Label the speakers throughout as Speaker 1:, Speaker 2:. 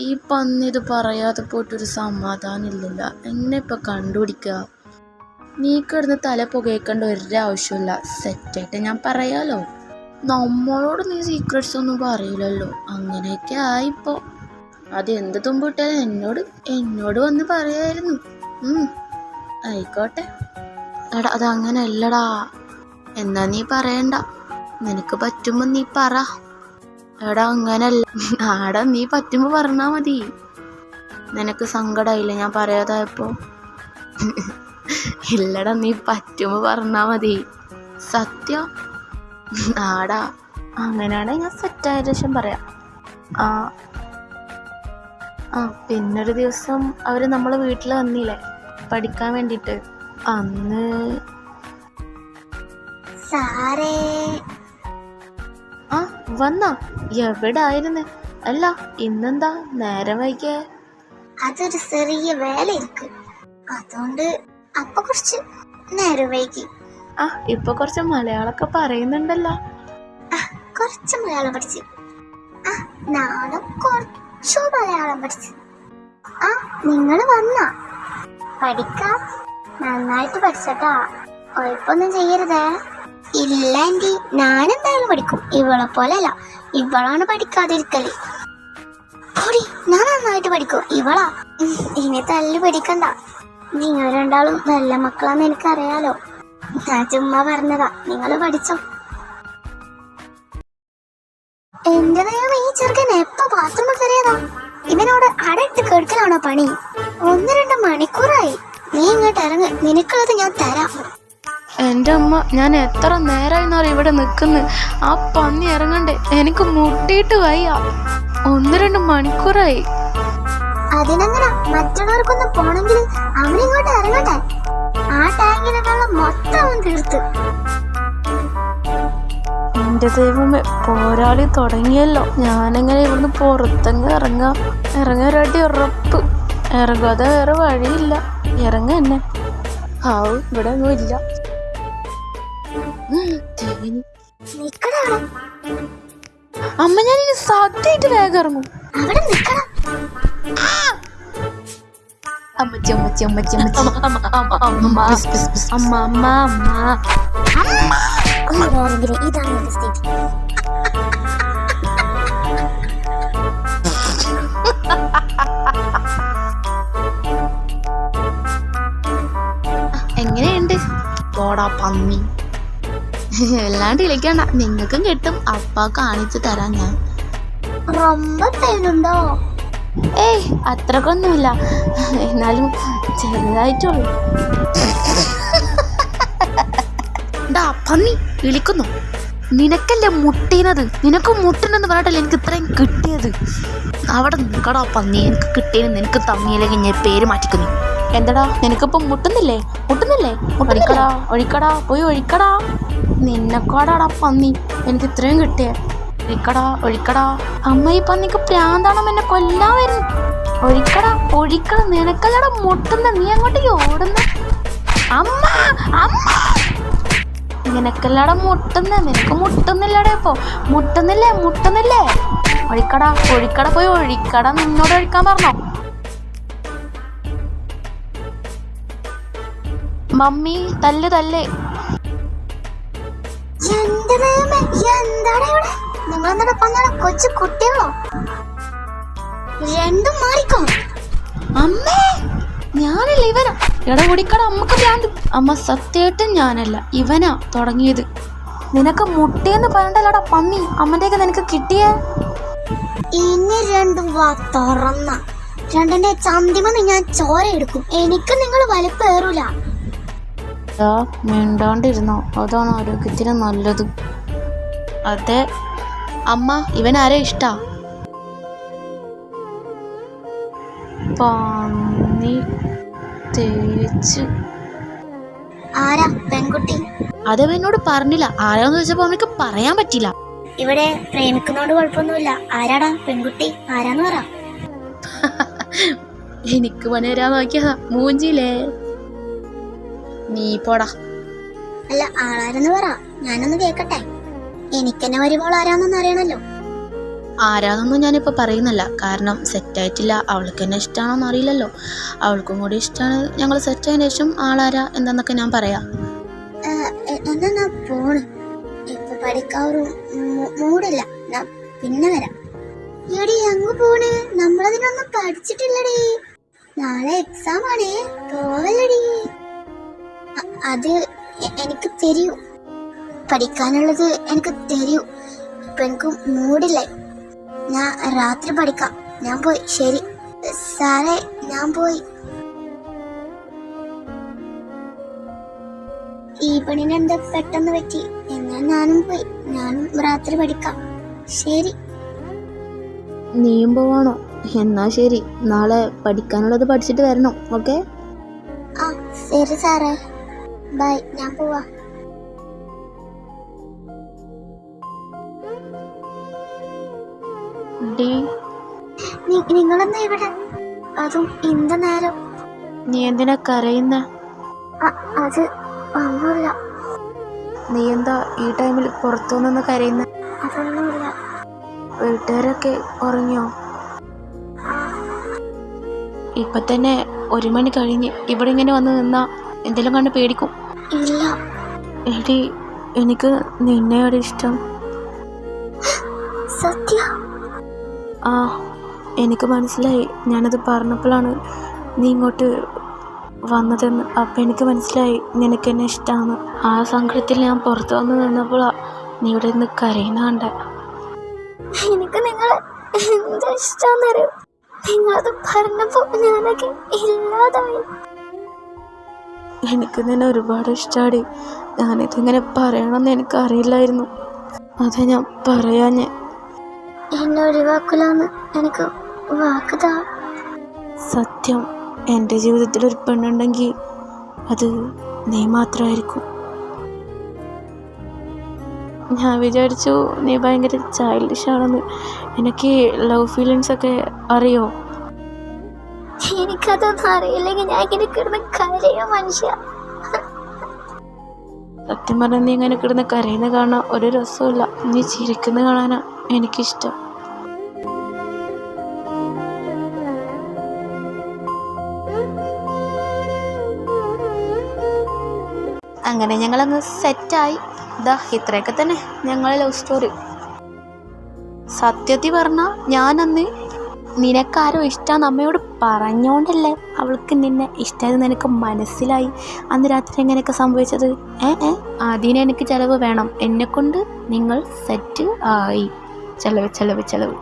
Speaker 1: ഈ പന്നി ഇത് പറയാതെ പോയിട്ടൊരു സമാധാനം ഇല്ലല്ല. എന്നെ ഇപ്പൊ കണ്ടുപിടിക്കുക. നീ കിടന്ന് തല പുകയ്ക്കേണ്ട ഒരാവശ്യമില്ല. സെറ്റായിട്ട് ഞാൻ പറയാലോ. നമ്മളോട് നീ സീക്രട്സ് ഒന്നും പറയില്ലല്ലോ. അങ്ങനെയൊക്കെ ആയിപ്പോ. അത് എന്ത് തുമ്പിട്ടാലും എന്നോട് വന്ന് പറയായിരുന്നു. ആയിക്കോട്ടെ. എടാ അതങ്ങനെയല്ലടാ. എന്നാ നീ പറയണ്ട. നിനക്ക് പറ്റുമ്പോ നീ പറ. എടാ അങ്ങനല്ല. ആടാ നീ പറ്റുമ്പോ പറഞ്ഞാ മതി. നിനക്ക് സങ്കടായില്ലേ ഞാൻ പറയാതായപ്പോ? ഇല്ലടാ നീ പറ്റുമ്പോ പറഞ്ഞാ മതി. സത്യം. ആടാ അങ്ങനെയാണെങ്കിൽ ഞാൻ സെറ്റായ ശേഷം പറയാം. പിന്നൊരു ദിവസം അവര് നമ്മളെ വീട്ടിൽ വന്നില്ലേ പഠിക്കാൻ വേണ്ടിട്ട്. അന്ന്
Speaker 2: സാറേ
Speaker 1: വന്നാ? എവിടായിരുന്നു? അല്ല ഇന്നെന്താ നേരം വൈകിയേ?
Speaker 2: അതൊരു ചെറിയ വേല ഇരിക്ക്, അതുകൊണ്ട് അപ്പൊ കുറച്ച് നേരം വൈകി.
Speaker 1: ഇപ്പൊ കുറച്ച് മലയാളമൊക്കെ പറയുന്നുണ്ടല്ലോ.
Speaker 2: കുറച്ച് മലയാളം പഠിച്ചു. നാളെ കുറച്ചു മലയാളം പഠിച്ചു. നിങ്ങള് വന്നാ? പഠിക്കാം, നന്നായിട്ട് പഠിച്ചട്ടാ. കുഴപ്പമൊന്നും ചെയ്യരുതേ. ഇല്ല ആന്റി, ഞാനെന്തായാലും പഠിക്കും. ഇവളെ പോലെയല്ല, ഇവളാണ് പഠിക്കാതിരിക്കല്. ഞാൻ നന്നായിട്ട് പഠിക്കും. ഇവളാ ഇനി തല്ല് പഠിക്കണ്ട. നിങ്ങൾ രണ്ടാളും നല്ല മക്കളാന്ന് എനിക്കറിയാലോ. ഞാൻ ചുമ്മാ പറഞ്ഞതാ, നിങ്ങൾ പഠിച്ചോ. എന്റെ ദൈവം, ഈ ചെറുക്കൻ എപ്പോ ബാത്റൂമിൽ കയറിയതാ? ഇവനോട് അടയിട്ട് കേൾക്കലാണോ പണി? 1-2 മണിക്കൂറായി. നീ ഇങ്ങോട്ട് ഇറങ്ങ്, നിനക്കുള്ളത് ഞാൻ തരാം.
Speaker 1: എൻ്റെ അമ്മ, ഞാൻ എത്ര നേരമായിന്നറിയാം ഇവിടെ നിൽക്കുന്നു. ആ പന്നി ഇറങ്ങണ്ടേ? എനിക്ക് മുട്ടിയിട്ട് വയ്യ. 1-2 മണിക്കൂറായി.
Speaker 2: അതിനെങ്ങനെ? മറ്റുള്ളവർക്കൊന്ന് പോണെങ്കിൽ അവനിങ്ങോട്ട് ഇറങ്ങട്ടെ. ആ ടാങ്കിലെ വെള്ളം മൊത്തം അവൻ തീർത്ത്.
Speaker 1: എന്റെ ദൈവമേ, പോരാളി തുടങ്ങിയല്ലോ. ഞാനെങ്ങനെ ഇവിടുന്ന് പുറത്തങ്ങ് ഇറങ്ങാനടി ഉറപ്പ്. ഇറങ്ങാതെ വേറെ വഴിയില്ല. ഇറങ്ങ തന്നെ. ഇവിടെ ഒന്നും ഇല്ല. അമ്മ, ഞാൻ ഇനി സത്യമായിട്ട് വേഗം ഇറങ്ങും. അമ്മച്ചി അമ്മച്ചി അമ്മച്ചി അമ്മച്ചി അമ്മ അമ്മ അമ്മ.
Speaker 2: ഇതാണ് സ്റ്റേജ്.
Speaker 1: എങ്ങനെയുണ്ട്? പോടാ പന്നി. എല്ലാണ്ട് ഇളിക്കണ്ട, നിങ്ങൾക്കും കിട്ടും. അപ്പ കാണിച്ചു തരാം ഞാൻ.
Speaker 2: ரொம்ப പേരുണ്ടോ?
Speaker 1: അത്രക്കൊന്നുമില്ല, എന്നാലും ചെറുതായിട്ടുള്ളൂ. പന്നി വിളിക്കുന്നു. നിനക്കല്ലേ മുട്ടീനത്? നിനക്ക് മുട്ടുന്നെന്ന് പറഞ്ഞിട്ടല്ലേ എനിക്ക് ഇത്രയും കിട്ടിയത്. അവിടെ നിൽക്കടാ പന്നി. എനിക്ക് കിട്ടിയതിന് നിനക്ക് തമ്മിയില്ലെങ്കിൽ ഞാൻ പേര് മാറ്റിക്കുന്നു. എന്താടാ, നിനക്കിപ്പം മുട്ടുന്നില്ലേ? ഒഴിക്കടാ, പോയി ഒഴിക്കടാ. നിന്നെക്കാടാടാ പന്നി എനിക്ക് ഇത്രയും കിട്ടിയേ. ഒഴിക്കടാ. അമ്മ, ഈ പന്നിക്ക് പ്രാന്താണം, എന്നെ കൊല്ലാൻ വരുന്നു. ഒഴിക്കടാ. നിനക്കല്ലടാ മുട്ടുന്ന, നീ അങ്ങോട്ട് ഓടുന്ന. അമ്മ നിനക്കല്ലടാ മുട്ടുന്ന, നിനക്ക് മുട്ടുന്നില്ലടേ. ഇപ്പൊ മുട്ടുന്നില്ലേ? ഒഴിക്കടാ, പോയി ഒഴിക്കടാ. നിന്നോട് ഒഴിക്കാൻ പറഞ്ഞോ? മമ്മി തല്ലേ.
Speaker 2: കൊച്ചു കുട്ടികളോ? രണ്ടും മാറിക്കോ.
Speaker 1: അമ്മേ, ഞാനല്ല, ഇവനാ. എടാ ഓടിക്കട, അമ്മക്ക് ഭ്രാന്ത്. അമ്മ, സത്യമായിട്ടും ഞാനല്ല, ഇവനാ തുടങ്ങിയത്. നിനക്ക് മുട്ടേന്ന് പറഞ്ഞല്ലടാ പന്നി അമ്മന്റെയൊക്കെ നിനക്ക് കിട്ടിയേ.
Speaker 2: ഇനി രണ്ടും തുറന്ന രണ്ടിന്റെ ചന്തിമന്ന് ഞാൻ ചോര എടുക്കും. എനിക്ക് നിങ്ങൾ വലിപ്പേറൂല.
Speaker 1: മിണ്ടാണ്ടിരുന്നോ, അതാണ് ആരോഗ്യത്തിന് നല്ലത്. അതെ അമ്മ, ഇവനാരെ ഇഷ്ടാ? പന്നി തേച്ച്.
Speaker 2: ആരാ പെൺകുട്ടി?
Speaker 1: അതവനോട് പറഞ്ഞില്ല. ആരാന്ന് ചോദിച്ചപ്പോ അവനക്ക് പറയാൻ പറ്റില്ല.
Speaker 2: ഇവിടെ പ്രേമിക്കുന്നോണ്ട് കുഴപ്പമൊന്നുമില്ല. ആരാടാ പെൺകുട്ടി? ആരാന്ന് പറ.
Speaker 1: എനിക്ക് പണി വരാൻ നോക്കിയതാ മൂഞ്ചില്ലേ. നീ പോടാ.
Speaker 2: അല്ല, ആളാരെന്ന് പറ, ഞാനൊന്ന് കേക്കട്ടെ. എനിക്കെന്നെ വരുമ്പോൾ ആരാന്നൊന്നും അറിയണല്ലോ.
Speaker 1: ആരാന്നൊന്നും ഞാനിപ്പോൾ പറയുന്നില്ല, കാരണം സെറ്റായിട്ടില്ല. അവൾക്ക് എന്നെ ഇഷ്ടമാണോന്ന് അറിയില്ലല്ലോ. അവൾക്കും കൂടി ഇഷ്ടമാണ്. ഞങ്ങൾ സെറ്റായതിനു ശേഷം ആളാരാ എന്താന്നൊക്കെ ഞാൻ പറയാം.
Speaker 2: എന്നാ ഞാൻ പോണ്. ഇപ്പൊ പഠിക്കാൻ ഒരു മൂടില്ല. ഞാൻ പിന്നെ വരാം. എടി അങ്ങ് പോണ്? നമ്മളതിനൊന്നും പഠിച്ചിട്ടില്ലടി. നാളെ എക്സാം ആണേ, പോവല്ലടി. അത് എനിക്ക് തരൂ, പഠിക്കാനുള്ളത് എനിക്ക് തരൂ. ഇപ്പൊ എനിക്ക് മൂടില്ല. ഞാൻ രാത്രി പഠിക്കാം. ഞാൻ പോയി. ശരി സാറേ, ഞാൻ പോയി. ഈ പണിന് എന്താ പെട്ടെന്ന് പറ്റി? എന്നാൽ ഞാനും പോയി. ഞാനും രാത്രി പഠിക്കാം. ശരി.
Speaker 1: നീയും പോവാണോ? എന്നാ ശരി, നാളെ പഠിക്കാനുള്ളത് പഠിച്ചിട്ട് വരണം. ഓക്കെ?
Speaker 2: ആ ശരി സാറേ, ബൈ. ഞാൻ പോവാ. നിങ്ങളെന്താ ഇവിടെ? അതും ഇന്ത നേരം?
Speaker 1: നീ എന്തിനാ കരയുന്ന?
Speaker 2: അത് ഒന്നുമില്ല.
Speaker 1: നീ എന്താ ഈ ടൈമിൽ പുറത്തുനിന്ന് കരയുന്ന?
Speaker 2: അതൊന്നുമില്ല.
Speaker 1: വീട്ടുകാരൊക്കെ ഉറങ്ങിയോ? ഇപ്പൊ തന്നെ 1 മണി കഴിഞ്ഞ് ഇവിടെ ഇങ്ങനെ വന്ന് നിന്നാ എന്തെങ്കിലും കണ്ട് പേടിക്കും.
Speaker 2: ഇല്ല.
Speaker 1: എടി, എനിക്ക് നിന്നെയോട് ഇഷ്ടം.
Speaker 2: സത്യ?
Speaker 1: ആ, എനിക്ക് മനസ്സിലായി. ഞാനത് പറഞ്ഞപ്പോഴാണ് നീ ഇങ്ങോട്ട് വന്നതെന്ന്. അപ്പം എനിക്ക് മനസ്സിലായി നിനക്കെന്നെ ഇഷ്ടമാണ്. ആ സങ്കടത്തിൽ ഞാൻ പുറത്ത് വന്ന് നിന്നപ്പോഴാണ് നീ ഇവിടെ നിന്ന് കരയുന്ന കണ്ടേ.
Speaker 2: എനിക്ക് നിങ്ങളെ എന്താ ഇഷ്ടമെന്നറിയോ? നിങ്ങളത് പറഞ്ഞപ്പോ ഞാനൊക്കെ ഇല്ലാതായി.
Speaker 1: എനിക്ക് നിന്നെ ഒരുപാട് ഇഷ്ടമാടി. ഞാനിതിങ്ങനെ പറയണമെന്ന് എനിക്കറിയില്ലായിരുന്നു. അതാ ഞാൻ പറയാഞ്ഞേ.
Speaker 2: എന്നെ ഒഴിവാക്കില്ലാന്ന് എനിക്ക് വാക്കുതാ.
Speaker 1: സത്യം, എൻ്റെ ജീവിതത്തിൽ ഒരു പെണ്ണുണ്ടെങ്കിൽ അത് നീ മാത്രമായിരിക്കും. ഞാൻ വിചാരിച്ചു നീ ഭയങ്കര ചൈൽഡിഷ് ആണെന്ന്. എനിക്ക് ലവ് ഫീലിങ്സ് ഒക്കെ അറിയോ?
Speaker 2: എനിക്കതൊന്നും അറിയില്ലെങ്കിൽ ഞാൻ ഇങ്ങനെ കിടന്ന് കരയോ മനുഷ്യ.
Speaker 1: സത്യം പറഞ്ഞാൽ നീ ഇങ്ങനെ കിടന്ന് കരയുന്ന കാണാൻ ഒരു രസമില്ല. നീ ചിരിക്കുന്ന കാണാനാ എനിക്കിഷ്ടം. അങ്ങനെ ഞങ്ങളങ്ങ് സെറ്റായി. ഇതാ ഇത്രയൊക്കെ തന്നെ ഞങ്ങളെ ലവ് സ്റ്റോറി. സത്യത്തിൽ പറഞ്ഞാൽ ഞാനന്ന് നിനക്കാരോ ഇഷ്ടമാണെന്ന് അമ്മയോട് പറഞ്ഞോണ്ടല്ലേ അവൾക്ക് നിന്നെ ഇഷ്ടമായത് നിനക്ക് മനസ്സിലായി. അന്ന് രാത്രി എങ്ങനെയൊക്കെ സംഭവിച്ചത്? അതിന് എനിക്ക് ചിലവ് വേണം. എന്നെക്കൊണ്ട് നിങ്ങൾ സെറ്റ് ആയി. ചിലവ് ചിലവ് ചിലവ്.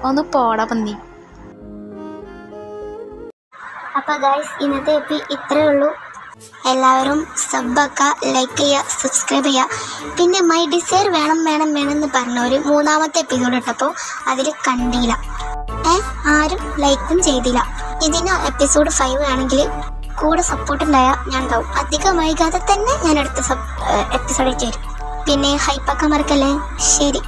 Speaker 1: ഒന്ന് പോടാ പന്നി.
Speaker 2: അപ്പൊ ഗൈസ്, ഇന്നത്തെ ഇത്രേ ഉള്ളൂ. എല്ലാവരും സബ്ബാക്കുക, ലൈക്ക് ചെയ്യുക, സബ്സ്ക്രൈബ് ചെയ്യുക. പിന്നെ മൈ ഡിസയർ വേണം വേണം വേണം എന്ന് പറഞ്ഞ ഒരു 3ാമത്തെ എപ്പിസോഡ് ഇട്ടപ്പോൾ അതിൽ കണ്ടില്ല. ആരും ലൈക്കും ചെയ്തില്ല. ഇതിന് എപ്പിസോഡ് 5 ആണെങ്കിൽ കൂടെ സപ്പോർട്ട് ഉണ്ടായാൽ ഞാൻ ഉണ്ടാവും. അധികം വൈകാതെ തന്നെ ഞാൻ അടുത്ത എപ്പിസോഡിൽ ചേരും. പിന്നെ ഹൈപ്പാക്കാൻ മറക്കല്ലേ. ശരി.